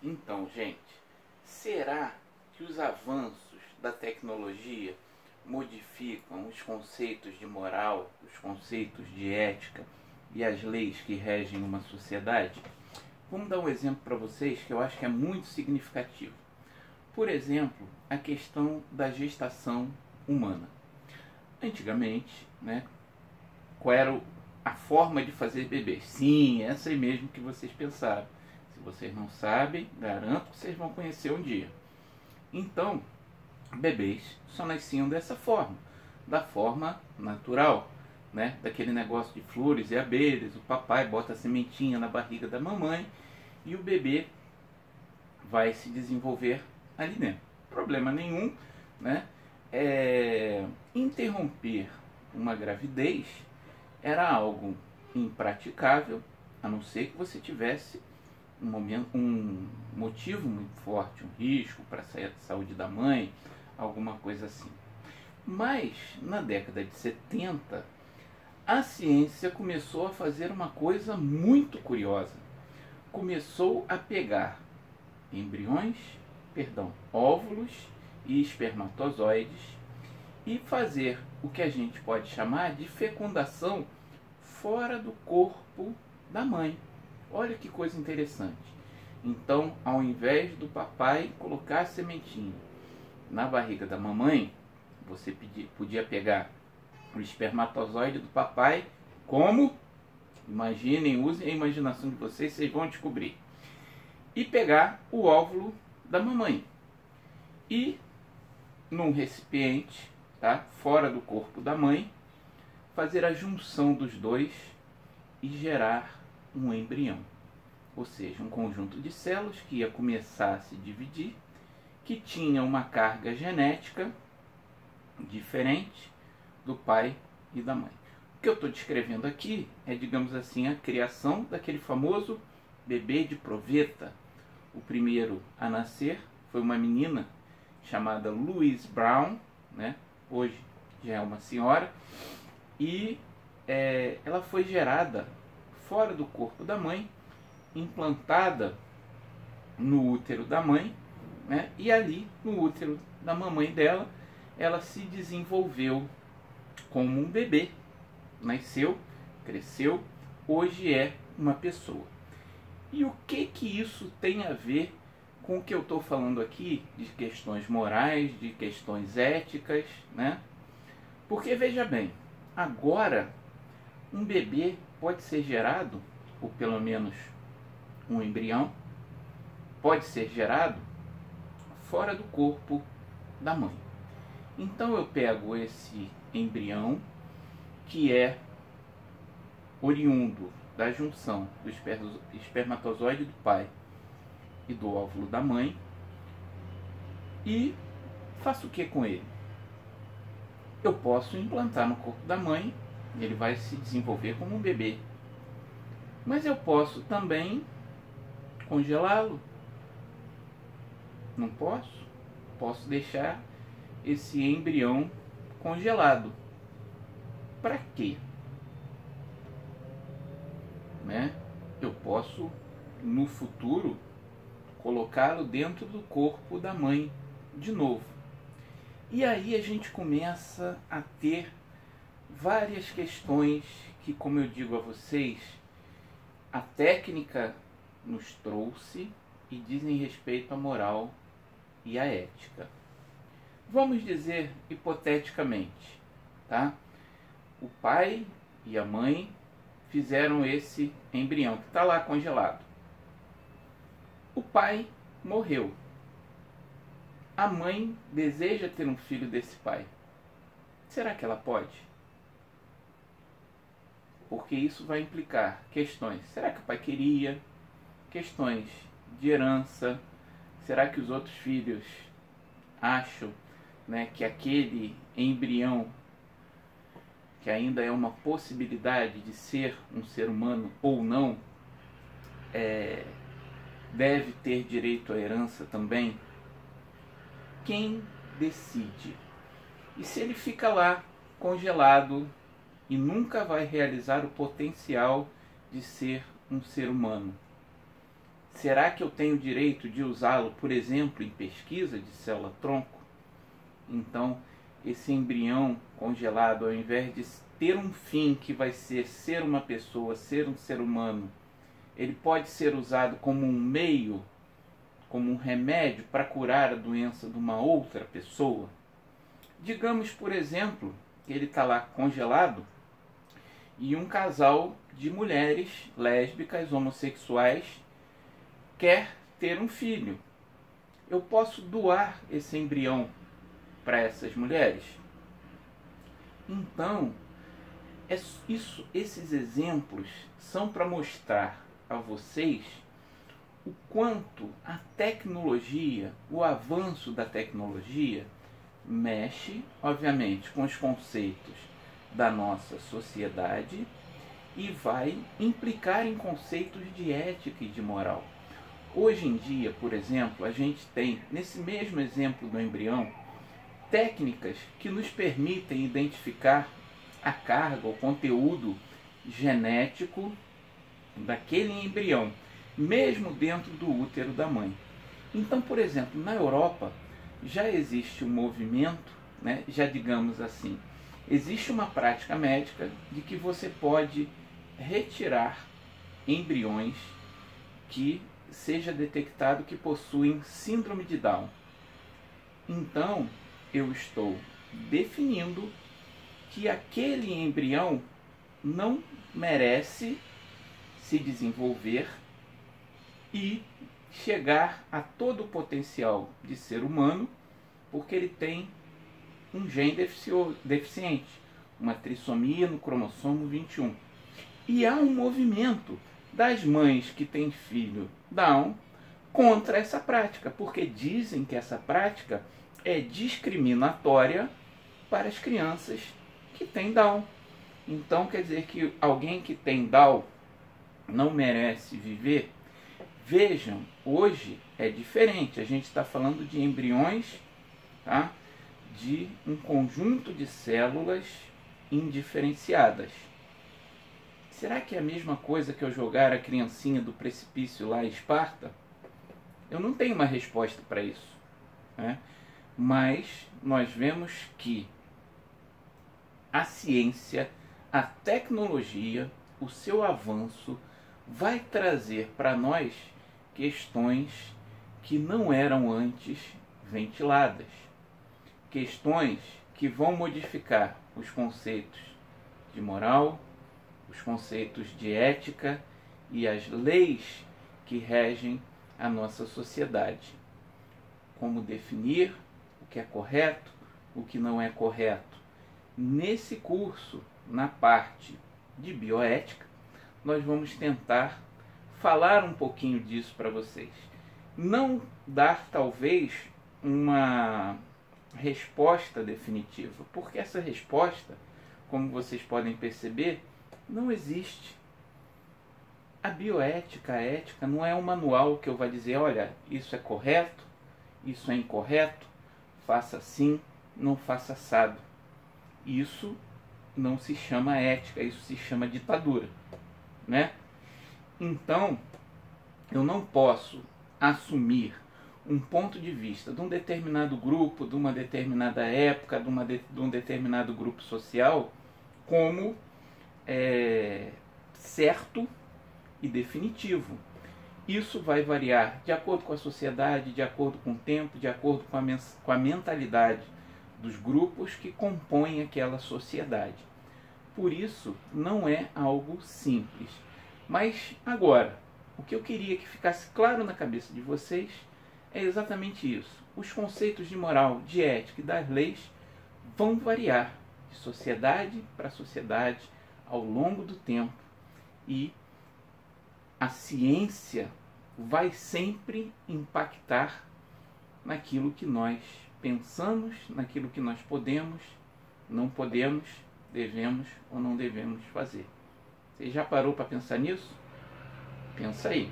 Então, gente, será que os avanços da tecnologia modificam os conceitos de moral, os conceitos de ética e as leis que regem uma sociedade? Vamos dar um exemplo para vocês que eu acho que é muito significativo. Por exemplo, a questão da gestação humana. Antigamente, qual era a forma de fazer bebês? Sim, essa aí mesmo que vocês pensaram. Se vocês não sabem, garanto que vocês vão conhecer um dia. Então, bebês só nasciam dessa forma, da forma natural, daquele negócio de flores e abelhas. O papai bota a sementinha na barriga da mamãe e o bebê vai se desenvolver ali dentro. Problema nenhum, interromper uma gravidez era algo impraticável, a não ser que você tivesse um motivo muito forte, um risco para a saúde da mãe, alguma coisa assim. Mas na década de 70, a ciência começou a fazer uma coisa muito curiosa. Começou a pegar óvulos e espermatozoides e fazer o que a gente pode chamar de fecundação fora do corpo da mãe. Olha que coisa interessante. Então, ao invés do papai colocar a sementinha na barriga da mamãe, você podia pegar o espermatozoide do papai, como? Imaginem, usem a imaginação de vocês, vocês vão descobrir. E pegar o óvulo da mamãe. E, num recipiente, fora do corpo da mãe, fazer a junção dos dois e gerar um embrião. Ou seja, um conjunto de células que ia começar a se dividir, que tinha uma carga genética diferente do pai e da mãe. O que eu estou descrevendo aqui é, digamos assim, a criação daquele famoso bebê de proveta. O primeiro a nascer foi uma menina chamada Louise Brown, hoje já é uma senhora, e ela foi gerada fora do corpo da mãe, implantada no útero da mãe, e ali no útero da mamãe dela, ela se desenvolveu como um bebê, nasceu, cresceu, hoje é uma pessoa. E o que isso tem a ver com o que eu estou falando aqui de questões morais, de questões éticas, Porque veja bem, agora um bebê pode ser gerado, ou pelo menos um embrião, pode ser gerado fora do corpo da mãe. Então eu pego esse embrião, que é oriundo da junção do espermatozoide do pai e do óvulo da mãe, e faço o que com ele? Eu posso implantar no corpo da mãe, ele vai se desenvolver como um bebê. Mas eu posso também congelá-lo. Não posso? Posso deixar esse embrião congelado. Para quê? Eu posso, no futuro, colocá-lo dentro do corpo da mãe de novo. E aí a gente começa a ter várias questões que, como eu digo a vocês, a técnica nos trouxe e dizem respeito à moral e à ética. Vamos dizer hipoteticamente, o pai e a mãe fizeram esse embrião que está lá congelado. O pai morreu. A mãe deseja ter um filho desse pai. Será que ela pode? Porque isso vai implicar questões. Será que o pai queria? Questões de herança. Será que os outros filhos acham que aquele embrião, que ainda é uma possibilidade de ser um ser humano ou não, deve ter direito à herança também? Quem decide? E se ele fica lá congelado e nunca vai realizar o potencial de ser um ser humano? Será que eu tenho o direito de usá-lo, por exemplo, em pesquisa de célula-tronco? Então, esse embrião congelado, ao invés de ter um fim que vai ser uma pessoa, ser um ser humano, ele pode ser usado como um meio, como um remédio para curar a doença de uma outra pessoa? Digamos, por exemplo, que ele está lá congelado e um casal de mulheres lésbicas, homossexuais, quer ter um filho. Eu posso doar esse embrião para essas mulheres? Então, esses exemplos são para mostrar a vocês o quanto a tecnologia, o avanço da tecnologia, mexe, obviamente, com os conceitos da nossa sociedade e vai implicar em conceitos de ética e de moral. Hoje em dia, por exemplo, a gente tem, nesse mesmo exemplo do embrião, técnicas que nos permitem identificar a carga, o conteúdo genético daquele embrião, mesmo dentro do útero da mãe. Então, por exemplo, na Europa já existe um movimento, né, já digamos assim, existe uma prática médica de que você pode retirar embriões que seja detectado que possuem síndrome de Down. Então, eu estou definindo que aquele embrião não merece se desenvolver e chegar a todo o potencial de ser humano, porque ele tem um gene deficiente, uma trissomia no cromossomo 21. E há um movimento das mães que têm filho Down contra essa prática, porque dizem que essa prática é discriminatória para as crianças que têm Down. Então quer dizer que alguém que tem Down não merece viver? Vejam, hoje é diferente, a gente está falando de embriões, tá? De um conjunto de células indiferenciadas. Será que é a mesma coisa que eu jogar a criancinha do precipício lá em Esparta? Eu não tenho uma resposta para isso, né? Mas nós vemos que a ciência, a tecnologia, o seu avanço vai trazer para nós questões que não eram antes ventiladas. Questões que vão modificar os conceitos de moral, os conceitos de ética e as leis que regem a nossa sociedade. Como definir o que é correto, o que não é correto. Nesse curso, na parte de bioética, nós vamos tentar falar um pouquinho disso para vocês. Não dar, talvez, uma resposta definitiva, porque essa resposta, como vocês podem perceber, não existe. A bioética, a ética, não é um manual que eu vou dizer, olha, isso é correto, isso é incorreto, faça assim, não faça assado. Isso não se chama ética, isso se chama ditadura, né? Então, eu não posso assumir um ponto de vista de um determinado grupo, de uma determinada época, de um determinado grupo social como certo e definitivo. Isso vai variar de acordo com a sociedade, de acordo com o tempo, de acordo com a mentalidade dos grupos que compõem aquela sociedade. Por isso, não é algo simples. Mas agora, o que eu queria que ficasse claro na cabeça de vocês é exatamente isso. Os conceitos de moral, de ética e das leis vão variar de sociedade para sociedade ao longo do tempo, e a ciência vai sempre impactar naquilo que nós pensamos, naquilo que nós podemos, não podemos, devemos ou não devemos fazer. Você já parou para pensar nisso? Pensa aí.